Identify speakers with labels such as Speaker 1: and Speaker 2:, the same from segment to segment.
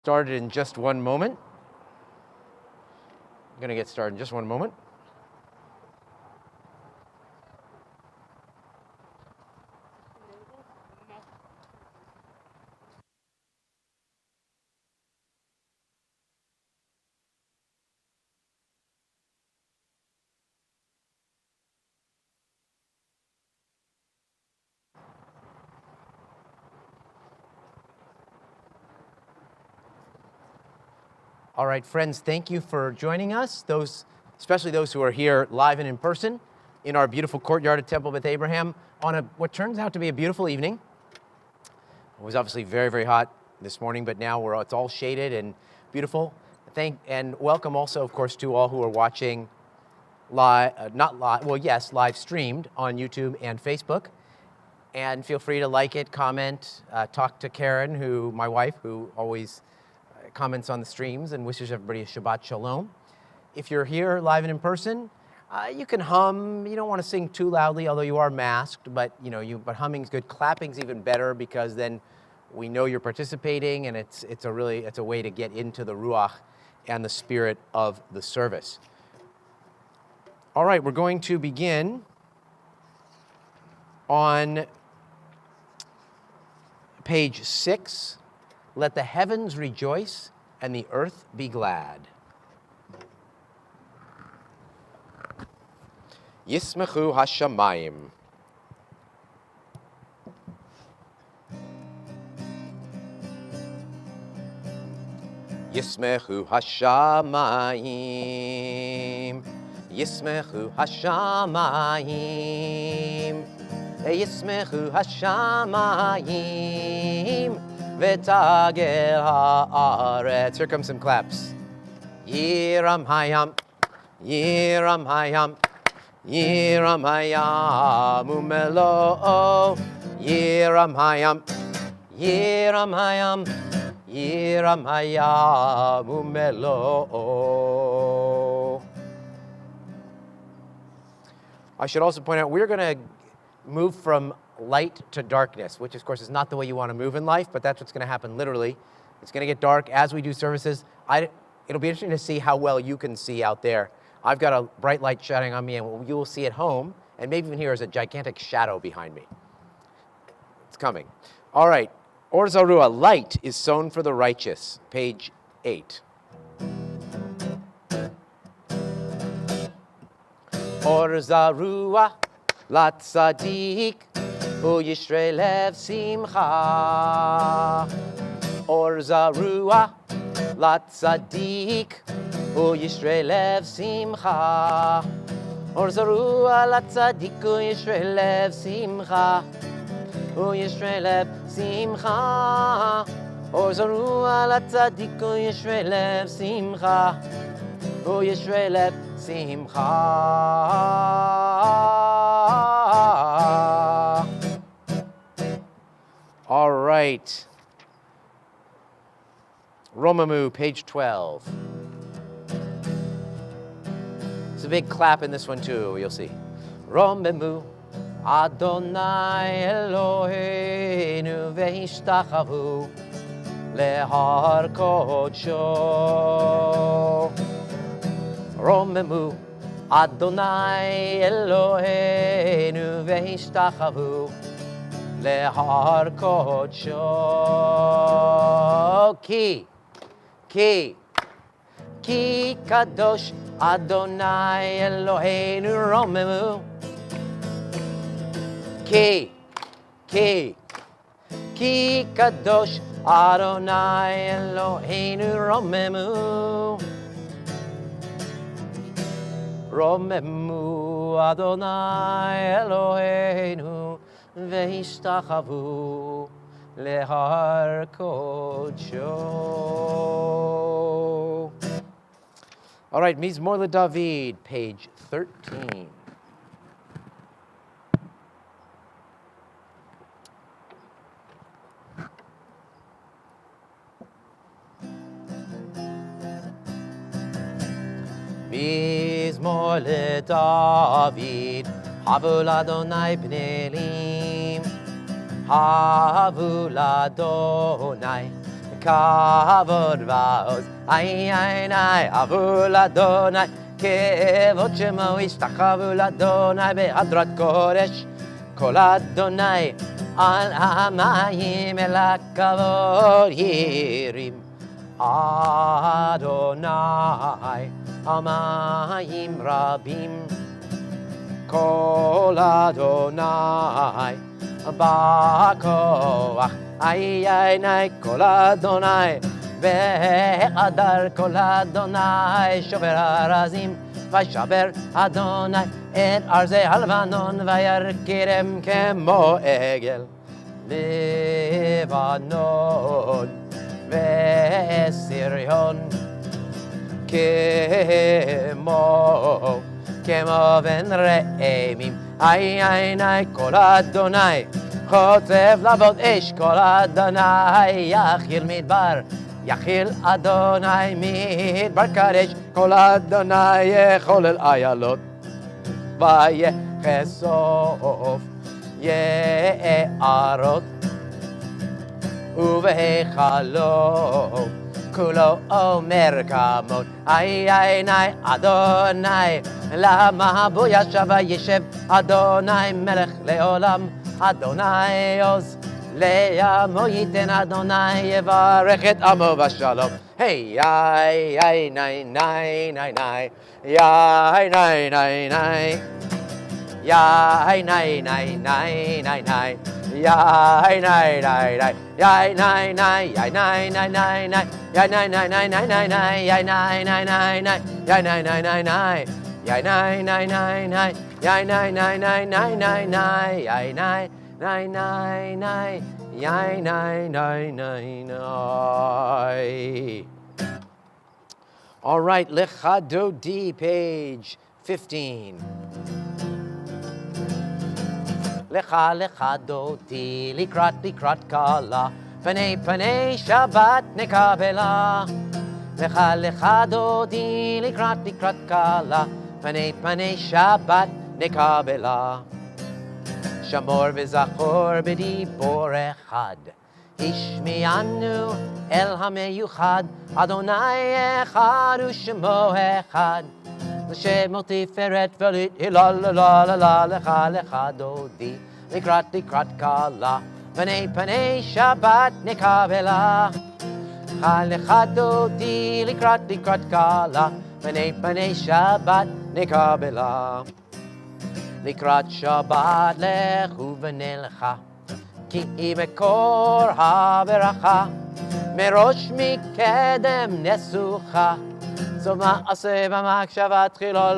Speaker 1: started in just one moment. I'm going to get started in just one moment. All right, friends, thank you for joining us, especially those who are here live and in person in our beautiful courtyard at Temple Beth Abraham on what turns out to be a beautiful evening. It was obviously very, very hot this morning, but now it's all shaded and beautiful. And welcome also, of course, to all who are watching live streamed on YouTube and Facebook. And feel free to like it, comment, talk to Karen, my wife, who always comments on the streams and wishes everybody a Shabbat Shalom. If you're here live and in person, you can hum. You don't want to sing too loudly, although you are masked, but humming's good. Clapping's even better because then we know you're participating, and it's a way to get into the ruach and the spirit of the service. All right, we're going to begin on page 6. Let the heavens rejoice and the earth be glad. Yismechu hashamayim. Yismechu hashamayim. Yismechu hashamayim. Yismechu hashamayim. V'tagel haaretz. Here comes some claps. Yiram hayam, Yiram hayam, Yiram hayam umelo. Yiram hayam, Yiram hayam, Yiram hayam umelo. I should also point out we're going to move from light to darkness, which of course is not the way you want to move in life, but that's what's going to happen literally. It's going to get dark as we do services. It'll be interesting to see how well you can see out there. I've got a bright light shining on me, and what you will see at home, and maybe even here, is a gigantic shadow behind me. It's coming. All right. Or Zarua, light is sown for the righteous, page 8. Or Zarua, lat tzadik, Hu yishrei lev simcha. Or zarua lat tzadik, Hu yishrei lev simcha. Or zarua lat tzadik, Hu yishrei lev simcha. Hu yishrei lev simcha. Or zarua lat tzadik, Hu yishrei lev simcha. Hu yishrei lev simcha. All right. Romamu, page 12. It's a big clap in this one too, you'll see. Romamu, Adonai Eloheinu ve'ishtachavu lehar kodsho. Romamu, Adonai Eloheinu ve'ishtachavu lehar kodsho. Ki kadosh Adonai Eloheinu romemu. Ki kadosh Adonai Eloheinu romemu. Romemu Adonai Eloheinu ve'ishtachavu lehar kodsho. All right, Mizmor LeDavid, page 13. Mizmor LeDavid, Havu l'Adonai b'nei elim, Havu l'Adonai כבוד ועוז, עיני עבור לאדוני, כבוד שמו ישתחוו לאדוני בהדרת קודש, כל אדוני על המים אל הכבוד ירים. אדוני על מים רבים, כל אדוני בכוח, עיני כל אדוני בהדר, כל אדוני שובר ארזים, וישבר אדוני את ארזי הלבנון, וירכירם כמו עגל לבנון וסריון, כמו בן רעמים, עיני כל אדוני חוצב לעבוד אש, כל אדוני יחיל מדבר, יחיל אדוני מדבר קדש, כל אדוני יחולל איילות, ויחשוף יערות, ובהיכלו כולו אומר כמות, עיני אדוני למה בו ישב וישב, אדוני מלך לעולם, אדוני עוז לעמו ייתן, אדוני יברך את עמו בשלום. היי יי יי ני ני ני ני יי ני ני ני יי ני ני ני ני ני יי ני ני ני יי ני ני יי ני ני ני ני יי ני ני ני ני ני ני יי ני ני ני ני יי ני ני ני ני יי ני ני ני ני יי ני ני ני ני ני ני יי ני ני ני ני yai nai nai nai nai. All right, Lechadodi, page 15. Lecha lechadodi, likrat kala, panei Shabbat nekabela. Lecha lechadodi, likrat kala, panei Shabbat nekabela. Shamor v'zachor b'dibor echad, Ishmianu el hameyuchad, Adonai echad u'shemo echad, L'shemo tiferet v'lit hilal la la la la lecha lechadodi, likrat kala, panei Shabbat nekabela. Lechadodi likrat kala, panei Shabbat nekabela. לקראת שבת לכו ונלכה, כי היא מקור הברכה, מראש מקדם נסוכה, סוף מעשה במחשבה תחילה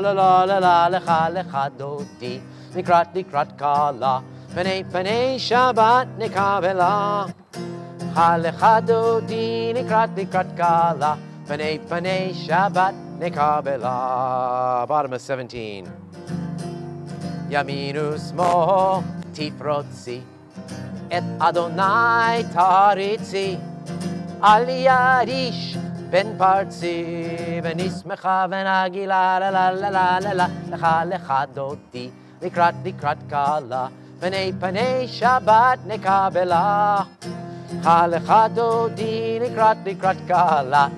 Speaker 1: לך דודי, לקראת קלה, פני שבת נקבלה. לך דודי לקראת קלה, פני שבת נקבלה. Bottom of 17. ימין ושמאל תפרוצי, את אדוני תריצי, על יד איש בן פרצי, ונשמחה ונגילה לה לה לה לה לה לך דודי, לקראת קלה, פני שבת נקבלה. לך דודי לקראת קלה,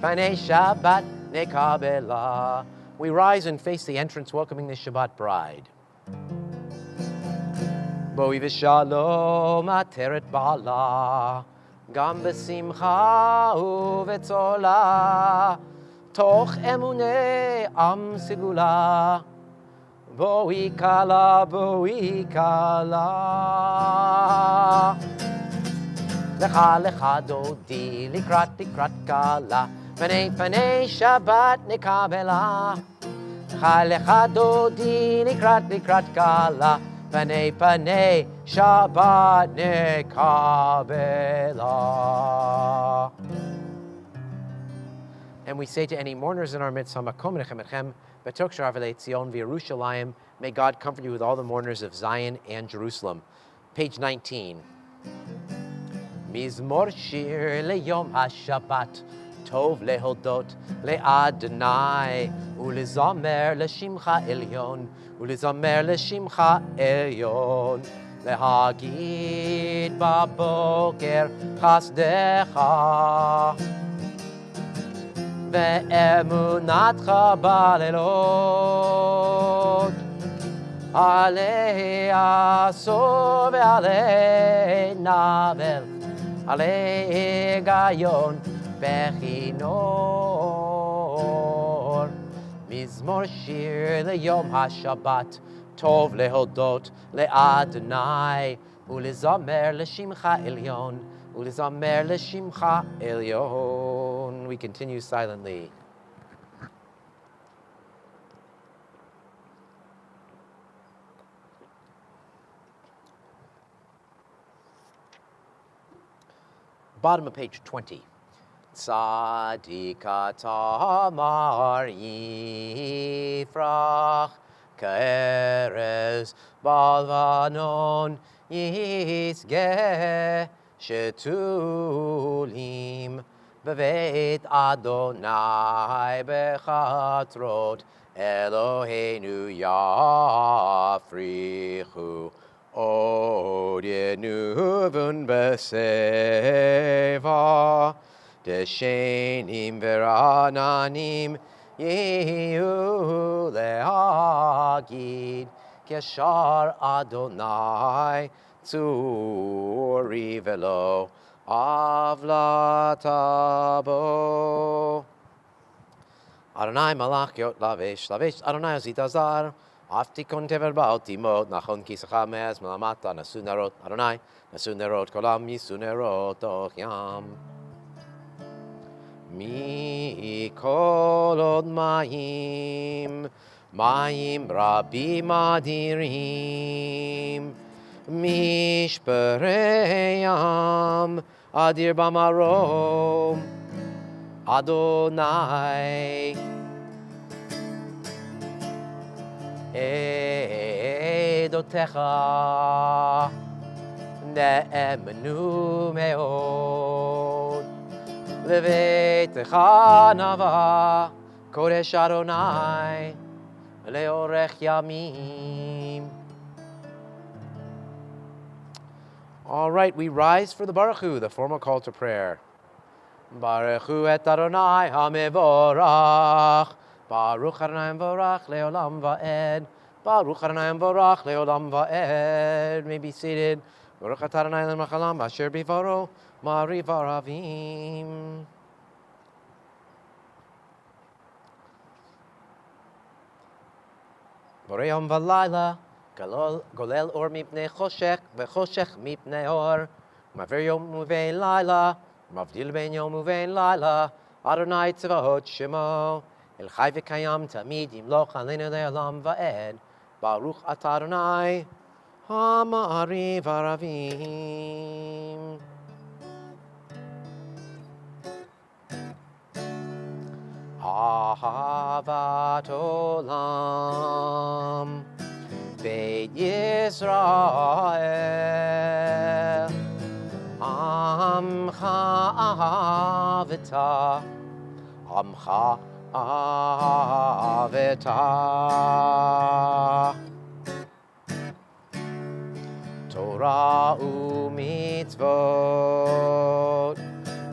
Speaker 1: פני שבת נקבלה. We rise and face the entrance welcoming the Shabbat bride. בואי ושלום עטרת בעלה, גם בשמחה ובצולה, תוך אמוני עם סגולה. בואי כלה, בואי כלה. לך דודי לקראת כלה, פני שבת נקבלה. לך דודי לקראת קלה, פני שבת נקבלה. And we say to any mourners in our midst, Hamakom nechem etchem, b'tok sharav elei Tzion v'Yerushalayim, may God comfort you with all the mourners of Zion and Jerusalem. Page 19. Mizmor shir leyom HaShabbat, טוב להודות לאדוני, ולזמר לשמך עליון, ולזמר לשמך עליון. להגיד בבוקר חסדך ואמונתך בלילות עלי עשור ועלי נבל עלי היגיון בכינור מזמור שיר ליום השבת טוב להודות לאדוני ולזמר לשמך עליון ולזמר לשמך עליון. We continue silently. Bottom of page 20. Tzadika tamar yifrach ke'erez balvanon yisgeh shetulim beveit Adonai bechatrot Eloheinu yafrichu od yenuvun beseva deshenim verananim yehu lehagid keshar Adonai tzuri velo avlatabo Adonai malach yot lavesh Adonai azitazar Aftikon tever ba'altimot nachon kisacham me'ez melamata nasu nerot Adonai nasu nerot kolam yisu nerot toch yam mi kolod mayim rabim adirim mishpereyam adir bamarom Adonai Edotecha ne'emenu me'od Levetecha nava kodesh Adonai leorech yamim. All right, we rise for the Baruch Hu, the formal call to prayer. Baruch Hu et Adonai hamevorach Baruch Adonai Vorach Leolam Va'ed. Baruch Adonai Vorach Leolam Va'ed. May be seated. Baruch Adonai L'Machalam Asher Bivaro Mari Varavim. Boreyam Valayla Golel Or Mipnei Choshech Vechoshech Mipnei Or Maver Yom Uvein Laila Mavdil Ben Yom Uvein Laila Adonai Tzvahot Shemo El Chai v'Kayam Tamid Yimloch Aleinu Le'olam Va'ed Baruch Atah Adonai Hama'ari Varavim. Ahavat Olam Beit Yisrael Amcha Ahavita Amcha Aveta Torah u'mitzvot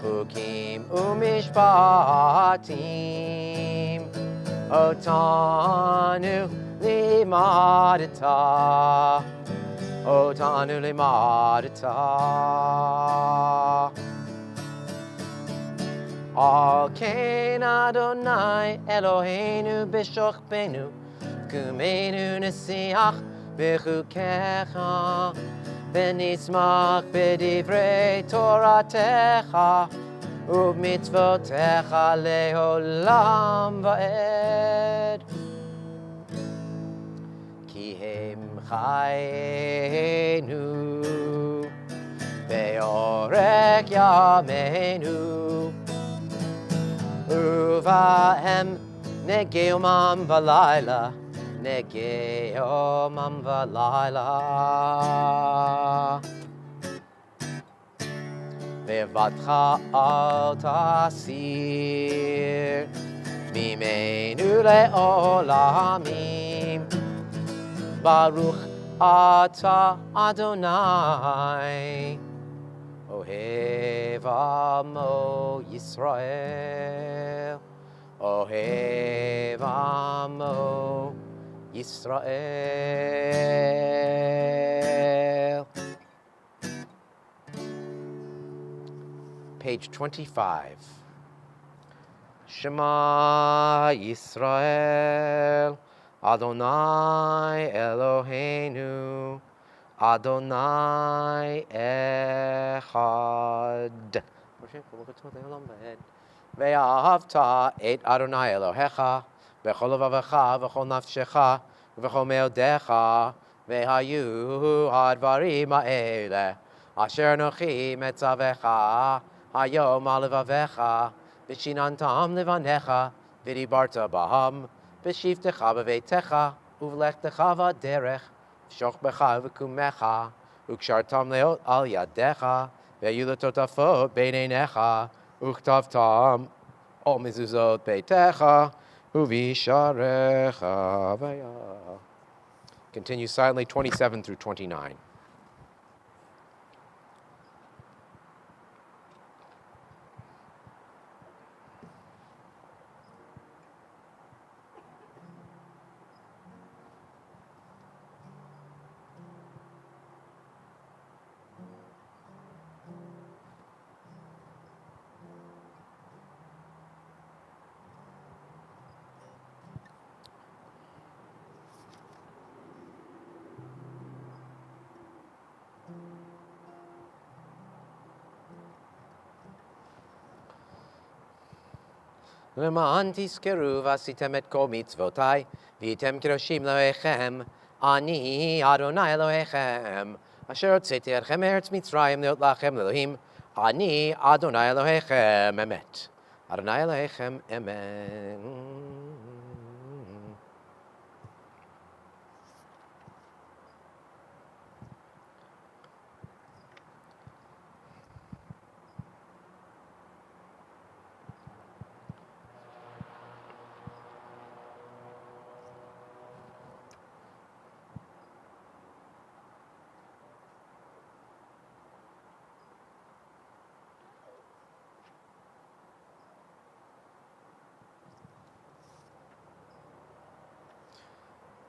Speaker 1: Hukim u'mishpatim Otanu limadita Otanu limadita Al Kain Adonai Eloheinu b'shochbenu Kumeinu nesiach b'chukecha V'nismach b'divrei Toratecha U'b'mitzvotecha le'olam va'ed Ki hem chayenu Be'orek yameinu Uvahem negeyomam v'layla negeyomam v'layla Ve'vatcha al tasir Mimenu le'olamim Baruch Ata Adonai, Ohev Amo Yisrael, Ohev Amo Yisrael. Page 25. Shema Yisrael, Adonai Eloheinu, Adonai Echad. Ve'ahavta et Adonai Elohecha, v'chol levavecha, v'chol nafshecha, v'chol meodecha, ve'hayu hadvarim ha'ele, asher anochi metzavecha, hayom al levavecha, v'shinantam levanecha, v'dibarta baham, v'shivtecha b'veitecha, uv'lechtecha v'derech, v'shochbecha v'kumecha, ukshartam leot al yadecha, ve'yu letotafot beinenecha, Uchtavtam, all mezuzot beitecha, uvisharecha vaya. Continue silently, 27 through 29. למען תזכרו ועשיתם את כל מצוותיי, והייתם קדושים לאלוהיכם, אני אדוני אלוהיכם, אשר הוצאתי אתכם מארץ מצרים להיות לכם לאלוהים, אני אדוני אלוהיכם אמת. אדוני אלוהיכם אמת.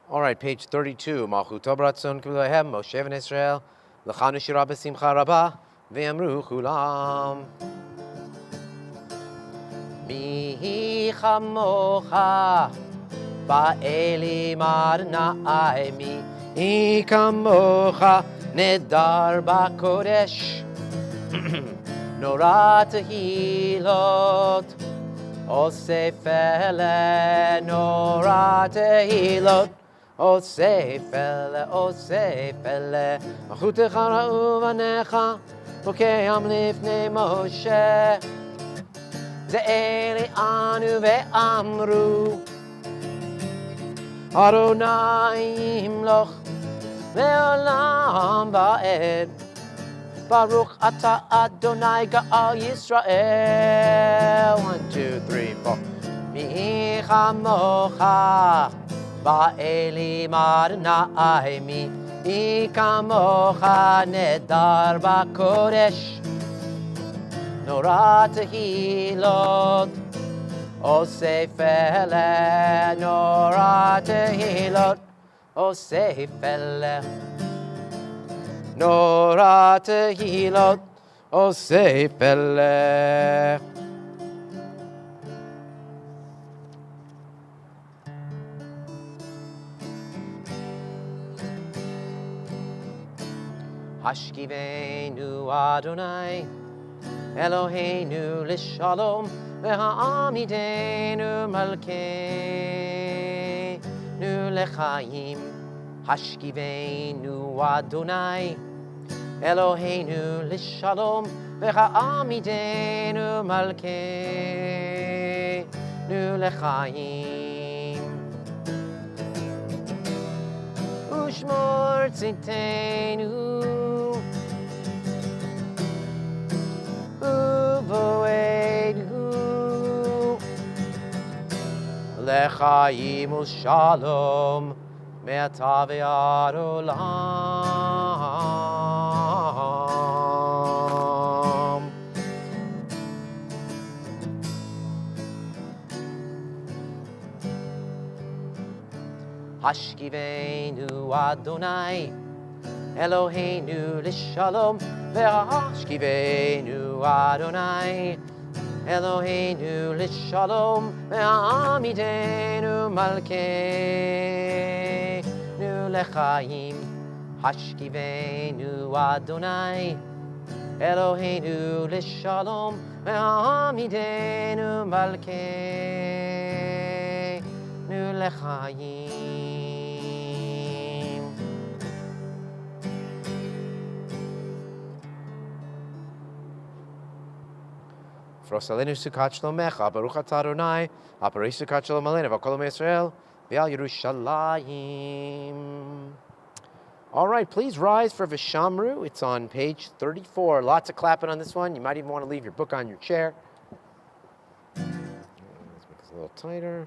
Speaker 1: All right, page 32. Malchuto b'ratzon k'v'lehem, Moshe v'Israel, l'chanu shira b'simcha rabah, v'yamru chulam. Mi chamocha ba'elim Adonai, mi kamocha nedar b'kodesh, nora tehilot, osefele nora tehilot, osefele, osefele, machutecha ra'u v'necha, ukeyam lifnei Moshe, ze'eli anu ve'amru, Adonai imloch ve'olam va'ed, Baruch ata Adonai Ga'al Yisrael. 1, 2, 3, 4. Mi chamocha ba'elim Adonai, mi kamocha nedar b'kodesh, nora tehilot, osefele nora tehilot, osefele nora tehilot, osefele. Hashkivenu Adonai, Eloheinu l'shalom, ve'ha'amidenu malkeinu l'chaim. Hashkivenu Adonai, Eloheinu l'shalom, ve'ha'amidenu malkeinu l'chaim. Ushmor tzitenu, uvoedu, lechaim u'shalom, מעתה ועד עולם. השכיבנו אדוני Eloheinu l'shalom ve'ashkivenu Adonai Eloheinu l'shalom ve'amidenu malkeinu lechaim Hashkivenu Adonai Eloheinu l'shalom ve'amidenu malkeinu lechaim. Frosalenu sukat shlomecha, baruch atah Adonai, aparei sukat shalom aleinu, v'kol Am Yisrael, v'al Yerushalayim. All right, please rise for Vishamru. It's on page 34. Lots of clapping on this one. You might even want to leave your book on your chair. Let's make this a little tighter.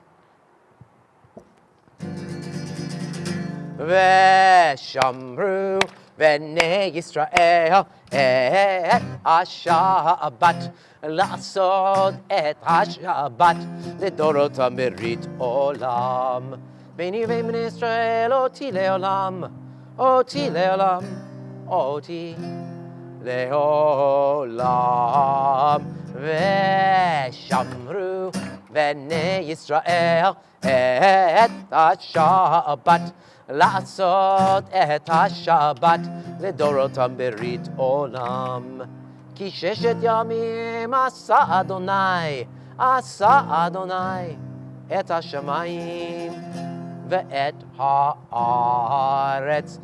Speaker 1: Vishamru. Bnei Yisrael et השבת לעשות את השבת לדורות המרית עולם. ביני ובין בני ישראל אותי לעולם, אותי לעולם, אותי לעולם. ושמרו בני ישראל את השבת לעשות את השבת לדורותם ברית עולם. כי ששת ימים עשה אדוני את השמיים ואת הארץ.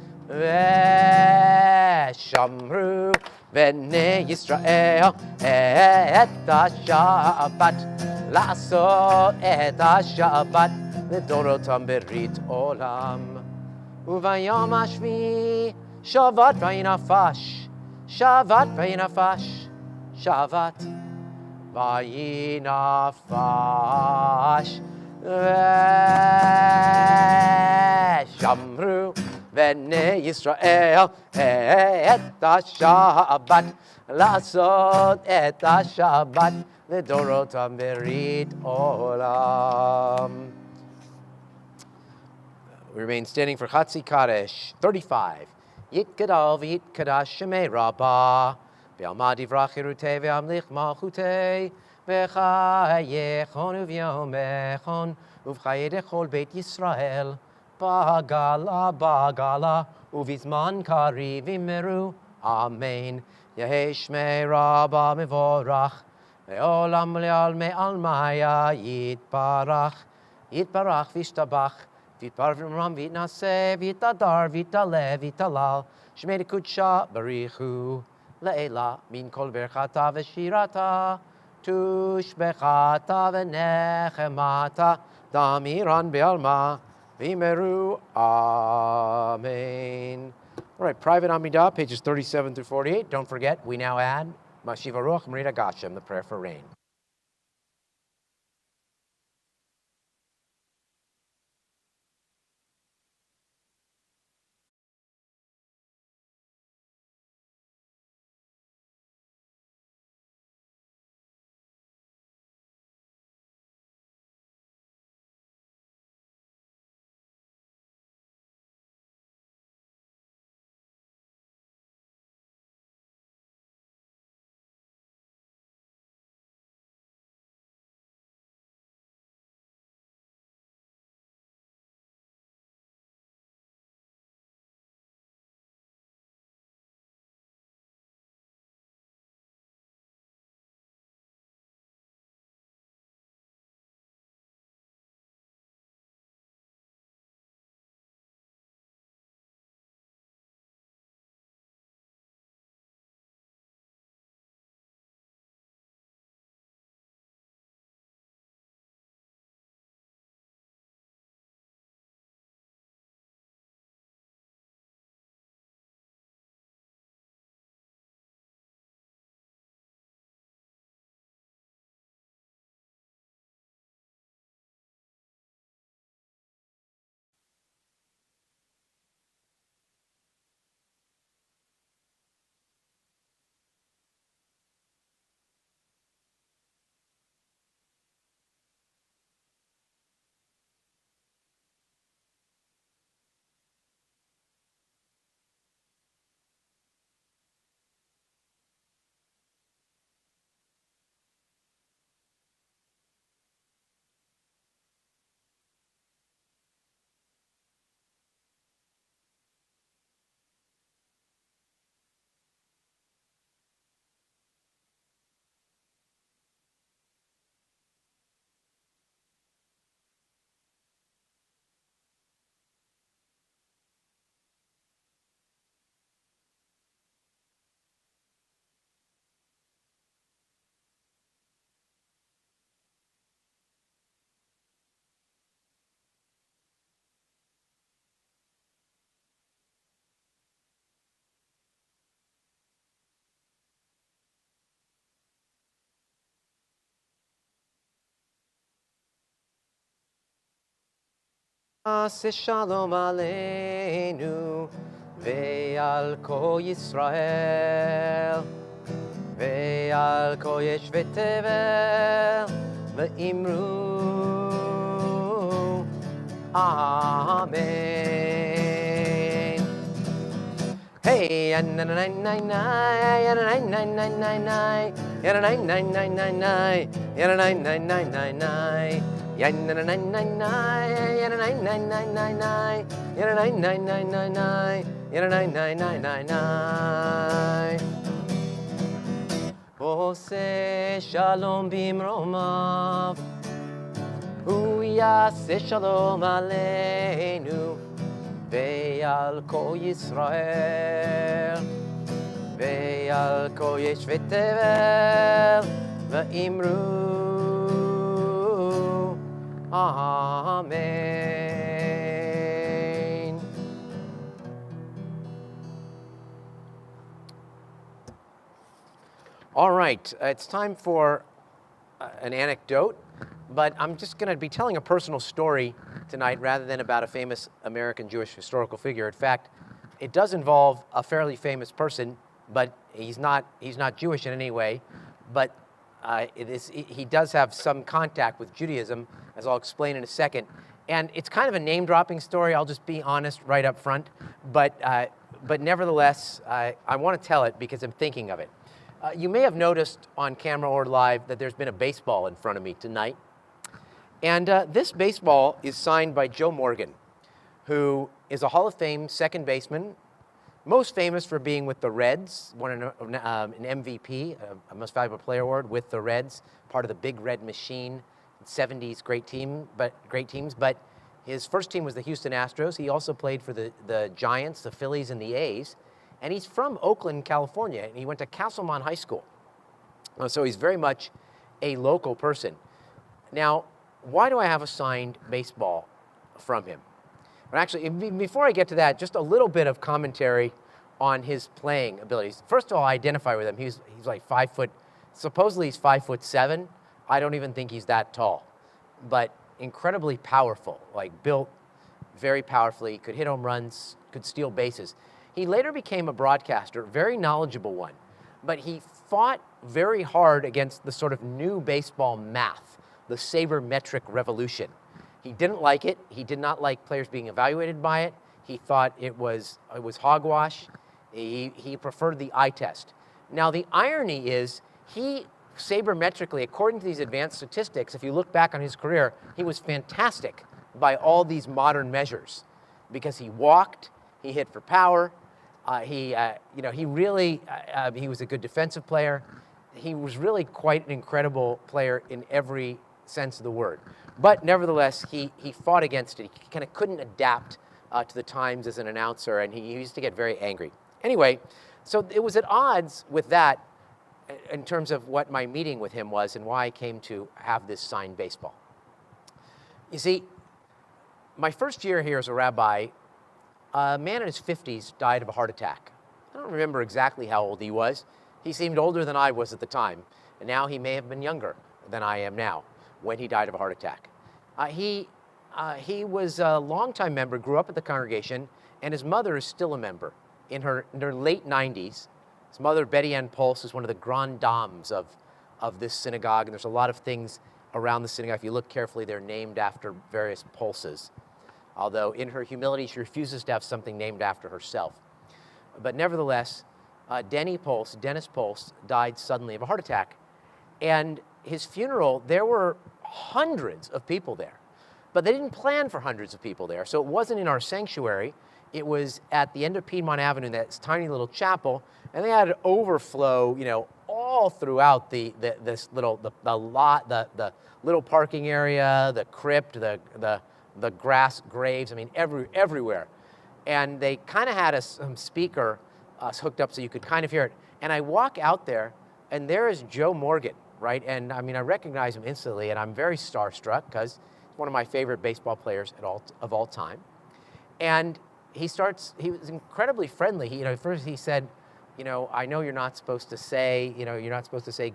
Speaker 1: ושמרו בני ישראל את השבת לעשות את השבת לדורותם ברית עולם. וביום השביעי שבת וינפש, שבת וינפש, שבת וינפש. ושמרו בני ישראל את השבת לעשות את השבת לדורותם ברית עולם. We remain standing for Chatzi Kadesh, 35. Yitkadal v'yitkadash shemei rabbah, ve'alma divrach hirutei ve'amlich malchutei, ve'chayechon u'vyomechon, uv'chayedechol beit Yisrael, bagala, uvizman kari v'meru, amen. Yehei shmei rabbah mevorach, ve'olam le'al me'almaya yitbarach v'ishtabach, Vitbar v'ram v'naseh v'tadar v'taleh v'talal Shmei kudsha barichu le'ela min kol berchata v'shirata tushbechata v'nechemata damiran be'alma v'meru amen. All right, private Amidah, pages 37 through 48. Don't forget, we now add Mashiva Ruach Marita Gashem, the prayer for rain. Shalom aleinu ve'al kol Yisrael ve'al kol yeshvei tevel ve'imru Amen. Hey, and nine nine nine nine, and nine nine nine nine, and nine nine nine nine nine, and nine nine nine nine nine, and nine nine nine nine, and nine nine nine nine nine, and nine nine nine nine nine, and nine nine nine nine nine. Ose shalom bimromav, hu yaseh shalom aleinu. Ve'al kol Yisrael, ve'al kol yeshvei tevel, ve'imru Amen. All right, it's time for an anecdote, but I'm just going to be telling a personal story tonight rather than about a famous American Jewish historical figure. In fact, it does involve a fairly famous person, but he's not Jewish in any way, but he does have some contact with Judaism, as I'll explain in a second. And it's kind of a name-dropping story. I'll just be honest right up front, but nevertheless, I want to tell it because I'm thinking of it. You may have noticed on camera or live that there's been a baseball in front of me tonight. And this baseball is signed by Joe Morgan, who is a Hall of Fame second baseman, most famous for being with the Reds, won an MVP, a Most Valuable Player award with the Reds, part of the Big Red Machine, 70s great teams. But his first team was the Houston Astros. He also played for the Giants, the Phillies, and the A's. And he's from Oakland, California, and he went to Castlemont High School. So he's very much a local person. Now, why do I have a signed baseball from him? But actually, before I get to that, just a little bit of commentary on his playing abilities. First of all, I identify with him. He's like 5 foot, supposedly he's 5'7". I don't even think he's that tall, but incredibly powerful, like built very powerfully, could hit home runs, could steal bases. He later became a broadcaster, very knowledgeable one, but he fought very hard against the sort of new baseball math, the sabermetric revolution. He didn't like it. He did not like players being evaluated by it. He thought it was hogwash. He preferred the eye test. Now, the irony is he sabermetrically, according to these advanced statistics, if you look back on his career, he was fantastic by all these modern measures because he walked, he hit for power, he was a good defensive player. He was really quite an incredible player in every sense of the word. But nevertheless, he fought against it. He kind of couldn't adapt to the times as an announcer, and he used to get very angry. Anyway, so it was at odds with that in terms of what my meeting with him was and why I came to have this signed baseball. You see, my first year here as a rabbi, a man in his 50s died of a heart attack. I don't remember exactly how old he was. He seemed older than I was at the time, and now he may have been younger than I am now when he died of a heart attack. He was a longtime member, grew up at the congregation, and his mother is still a member in her late 90s. His mother, Betty Ann Pulse, is one of the grand dames of this synagogue, and there's a lot of things around the synagogue. If you look carefully, they're named after various Pulses, although in her humility, she refuses to have something named after herself. But nevertheless, Dennis Pulse, died suddenly of a heart attack. And his funeral, there were hundreds of people there. But they didn't plan for hundreds of people there. So it wasn't in our sanctuary. It was at the end of Piedmont Avenue, that tiny little chapel. And they had an overflow, all throughout the little parking area, the crypt, the grass graves, everywhere. And they kind of had some speaker hooked up so you could kind of hear it. And I walk out there, and there is Joe Morgan, right? And I recognize him instantly, and I'm very starstruck because he's one of my favorite baseball players of all time. And he was incredibly friendly. First he said, I know you're not supposed to say,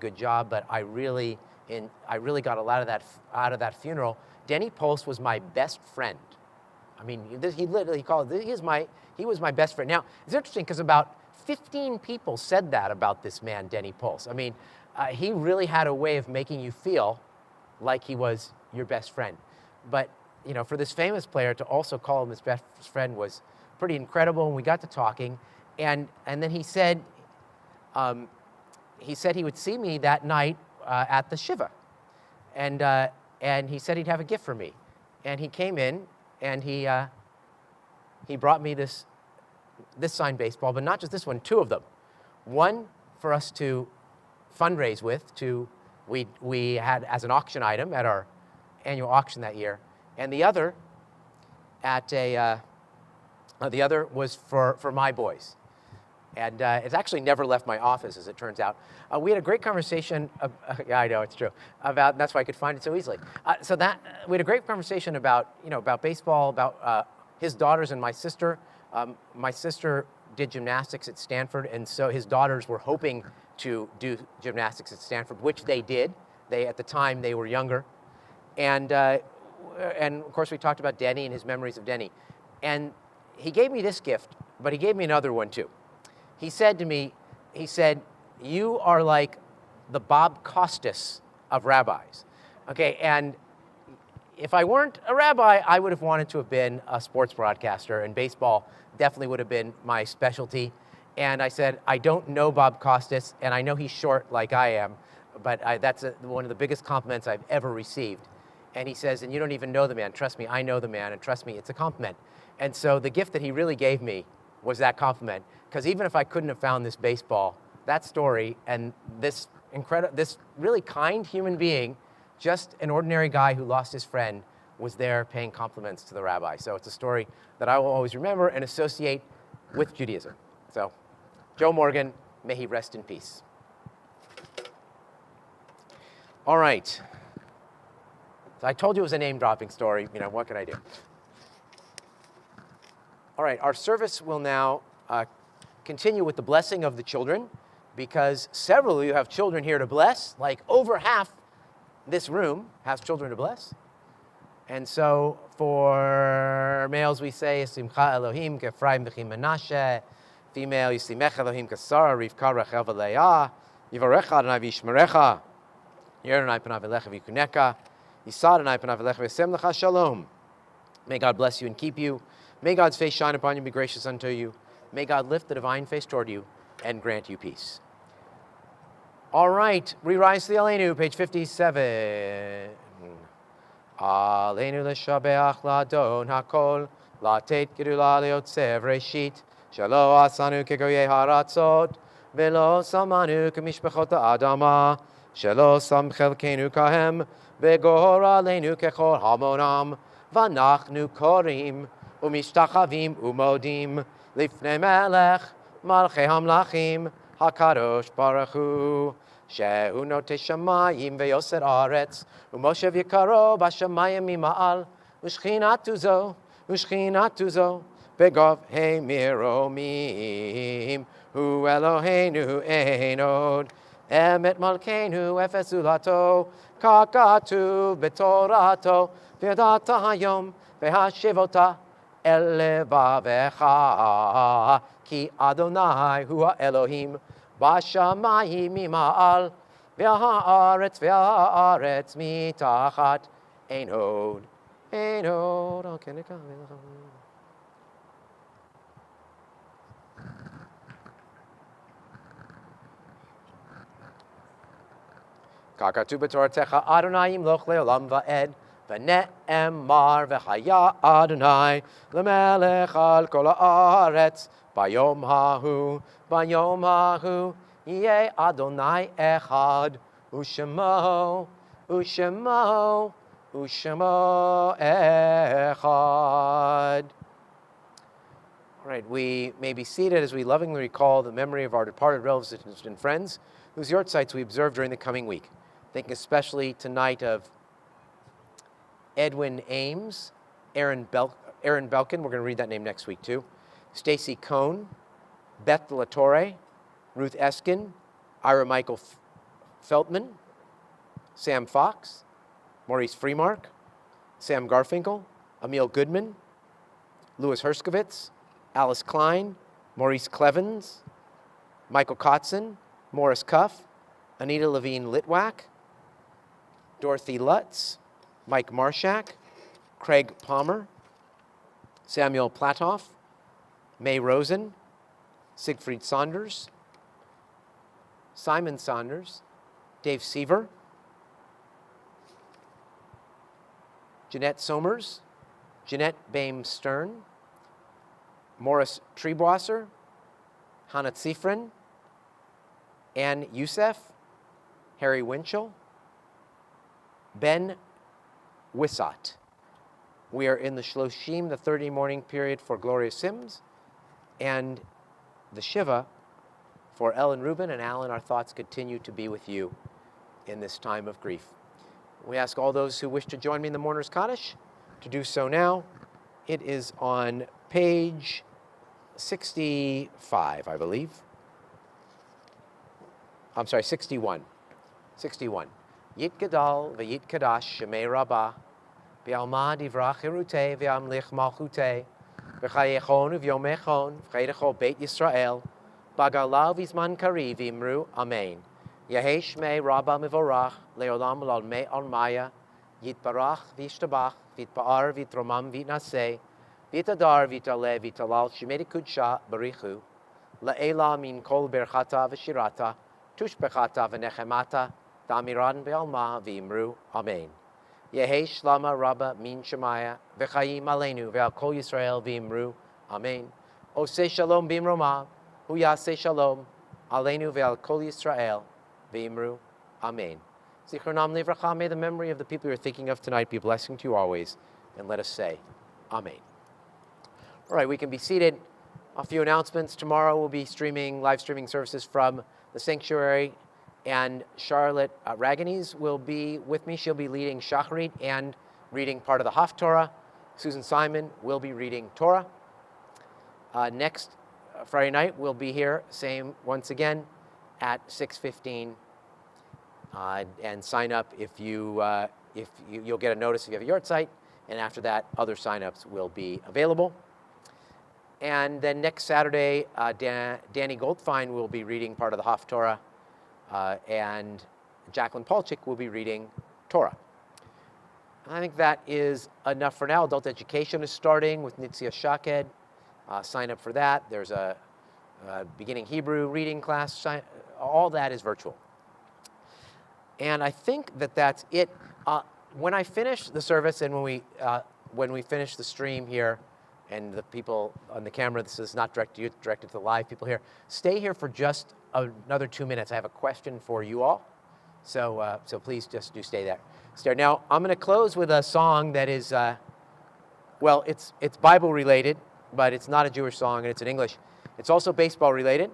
Speaker 1: good job, but I really got a lot of that out of that funeral. Denny Post was my best friend I mean, he literally called, he was my best friend. Now, it's interesting because about 15 people said that about this man, Denny Pulse. I mean, he really had a way of making you feel like he was your best friend. But, you know, for this famous player to also call him his best friend was pretty incredible. And we got to talking. And then he said he would see me that night at the Shiva. And he said he'd have a gift for me. And he came in and he brought me this signed baseball, but not just this one, 2 of them. One for us to fundraise with, we had as an auction item at our annual auction that year, and the other was for my boys. And it's actually never left my office, as it turns out. We had a great conversation. Yeah, I know, it's true. That's why I could find it so easily. We had a great conversation about baseball, about his daughters and my sister. My sister did gymnastics at Stanford, and so his daughters were hoping to do gymnastics at Stanford, which they did. At the time, they were younger. And of course, we talked about Denny and his memories of Denny. And he gave me this gift, but he gave me another one too. He said to me, you are like the Bob Costas of rabbis. Okay, and if I weren't a rabbi, I would have wanted to have been a sports broadcaster, and baseball definitely would have been my specialty. And I said, I don't know Bob Costas, and I know he's short like I am, but that's one of the biggest compliments I've ever received. And he says, and you don't even know the man. Trust me, I know the man, and trust me, it's a compliment. And so the gift that he really gave me was that compliment. Because even if I couldn't have found this baseball, that story and this really kind human being, just an ordinary guy who lost his friend, was there paying compliments to the rabbi. So it's a story that I will always remember and associate with Judaism. So Joe Morgan, may he rest in peace. All right. So I told you it was a name-dropping story. You know, what can I do? All right, our service will now continue with the blessing of the children, because several of you have children here to bless. Like over half this room has children to bless. And so for males, we say, Simcha Elohim k'Ephraim v'chi Menashe. Female, Yisimech Elohim k'Sara, Rivka Rachel v'Leah. Yivarecha Adonai v'yishmerecha. Yer Adonai panav elecha v'yikuneka. Yisad Adonai panav elecha v'yasem lecha shalom. May God bless you and keep you. May God's face shine upon you and be gracious unto you. May God lift the divine face toward you and grant you peace. All right, re-rise to the Aleinu, page 57. Aleinu l'shabeach l'adon hakol, latet gedula leotzev reshit, shelo asanu kegoyei haratzot, velo samanu kemishpechot ha'adama, shelo sam chelkenu kahem, vegor aleinu kechol hamonam, vanachnu korim, umishtachavim umodim, lifnei melech, malchei hamlachim, HaKadosh Baruch Hu, Shehu Notei Shamayim ve'yoser Aretz, u'moshev Yikaro b'shamayim mima'al, u'shchinatu zo, begov hemiromim, hu Eloheinu einod, emet malkeinu efes ulato, kakatu b'torato, v'yadata hayom, v'hashivota elevavecha, Ki Adonai hu Elohim, b'shamayim mima'al, v'ha'aretz mitachat einod. Kakatu b'toratecha Adonai imloch le'olam va'ed, v'ne'emar v'chaya Adonai l'melech al kol ha'aretz. Bayom hahu, Yeh Adonai echad, Ushemo echad. All right, we may be seated as we lovingly recall the memory of our departed relatives and friends whose yortzites we observe during the coming week. Thinking especially tonight of Edwin Ames, Aaron Belkin, we're going to read that name next week too, Stacy Cohn, Beth De La Torre, Ruth Eskin, Ira Michael Feltman, Sam Fox, Maurice Freemark, Sam Garfinkel, Emil Goodman, Louis Herskowitz, Alice Klein, Maurice Clevens, Michael Kotzen, Morris Cuff, Anita Levine Litwack, Dorothy Lutz, Mike Marshak, Craig Palmer, Samuel Platoff, May Rosen, Siegfried Saunders, Simon Saunders, Dave Seaver, Jeanette Somers, Jeanette Baim Stern, Morris Treebwasser, Hannah Zifrin, Ann Youssef, Harry Winchell, Ben Wissot. We are in the Shloshim, the 30 morning period for Gloria Sims, and the Shiva for Ellen Rubin. And Alan, our thoughts continue to be with you in this time of grief. We ask all those who wish to join me in the Mourner's Kaddish to do so now. It is on page 65, I believe. I'm sorry, 61. 61. Yit Gadal v'yit Kadash Shemei Rabbah v'alma divrach hirutei v'amlich malchutei v'chayechon v'yomechon v'chaydecho Beit Yisrael b'galav v'zman kari v'imru Amen. Yehei Shmei Rabbah mivorach leolam l'al mei almaya yitbarach v'yishtabach v'yitpa'ar v'yitromam v'yitnaseh v'yitadar v'yitaleh v'yitalal shemei kudsha barichu la'ela min kol berchata v'shirata tushbechata v'nechemata damiran be'alma v'imru Amen. Yehei shlama rabba min shemaya v'chayim aleinu ve'al kol Yisrael v'imru Amen. Oseh shalom b'imroma hu yaseh shalom aleinu ve'al kol Yisrael v'imru Amen. Zichronam livracha, may the memory of the people you're thinking of tonight be a blessing to you always, and let us say Amen. All right, we can be seated. A few announcements. Tomorrow we'll be live streaming services from the sanctuary, and Charlotte Raganese will be with me. She'll be leading Shacharit and reading part of the Haftorah. Susan Simon will be reading Torah. Next Friday night we'll be here, same once again, at 6:15. And sign up if you'll get a notice if you have a yard site, and after that, other sign-ups will be available. And then next Saturday, Danny Goldfein will be reading part of the Haftorah, and Jacqueline Palchik will be reading Torah. I think that is enough for now. Adult education is starting with Nitzia Shaked. Sign up for that. There's a beginning Hebrew reading class. All that is virtual. And I think that that's it. When I finish the service and when we finish the stream here, and the people on the camera, this is not directed to you, directed to the live people here, stay here for just another 2 minutes. I have a question for you all. So please just do stay there. Now, I'm going to close with a song that is, well, it's Bible related, but it's not a Jewish song, and it's in English. It's also baseball related,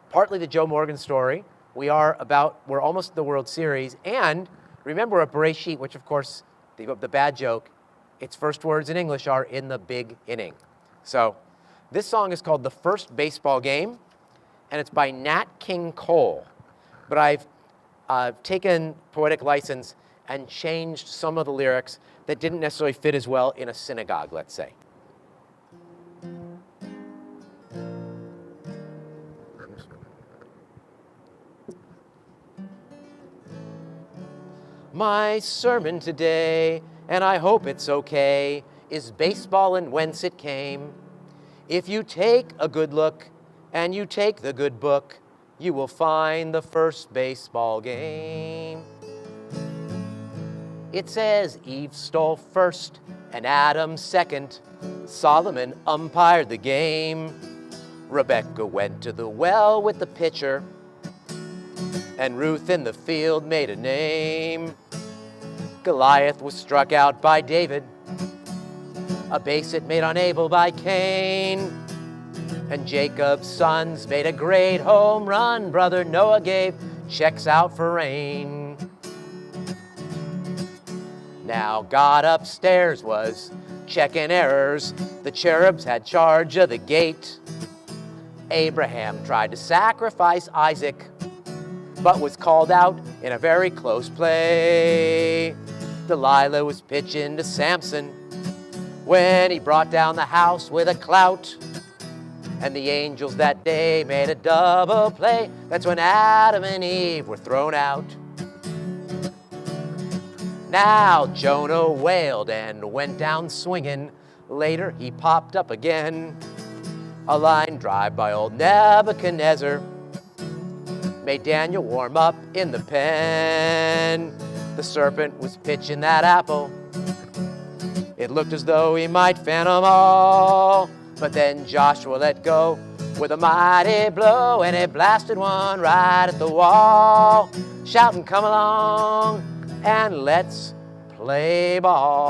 Speaker 1: partly the Joe Morgan story. We're almost at the World Series, and remember a Bereshit, which of course, the bad joke, its first words in English are in the big inning. So this song is called The First Baseball Game, and it's by Nat King Cole. But I've taken poetic license and changed some of the lyrics that didn't necessarily fit as well in a synagogue, let's say. My sermon today, and I hope it's okay, is baseball and whence it came. If you take a good look and you take the good book, you will find the first baseball game. It says Eve stole first and Adam second. Solomon umpired the game. Rebecca went to the well with the pitcher, and Ruth in the field made a name. Goliath was struck out by David, a base hit made on Abel by Cain. And Jacob's sons made a great home run. Brother Noah gave checks out for rain. Now God upstairs was checking errors. The cherubs had charge of the gate. Abraham tried to sacrifice Isaac, but was called out in a very close play. Delilah was pitching to Samson. when he brought down the house with a clout. And the angels that day made a double play. That's when Adam and Eve were thrown out. Now Jonah wailed and went down swinging. Later he popped up again. A line drive by old Nebuchadnezzar made Daniel warm up in the pen. The serpent was pitching that apple. It looked as though he might fan 'em all. But then Joshua let go with a mighty blow, and it blasted one right at the wall, shouting, "Come along and let's play ball."